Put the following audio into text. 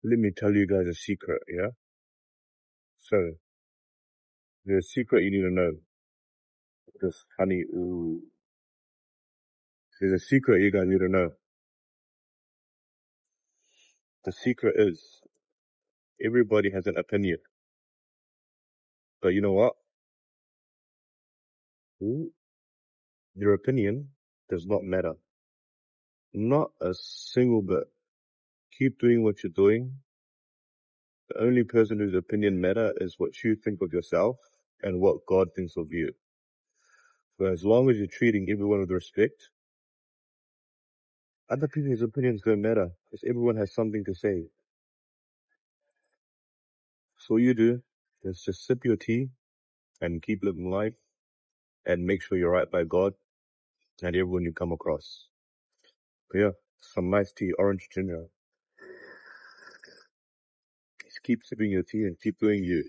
Let me tell you guys a secret, yeah? So, there's a secret you need to know. This honey, ooh. There's a secret you guys need to know. The secret is, everybody has an opinion. But you know what? Ooh, your opinion does not matter. Not a single bit. Keep doing what you're doing. The only person whose opinion matter is what you think of yourself and what God thinks of you. So as long as you're treating everyone with respect, other people's opinions don't matter because everyone has something to say. So all you do is just sip your tea and keep living life and make sure you're right by God and everyone you come across. But yeah, some nice tea, orange ginger. Just keep sipping your tea and keep doing you.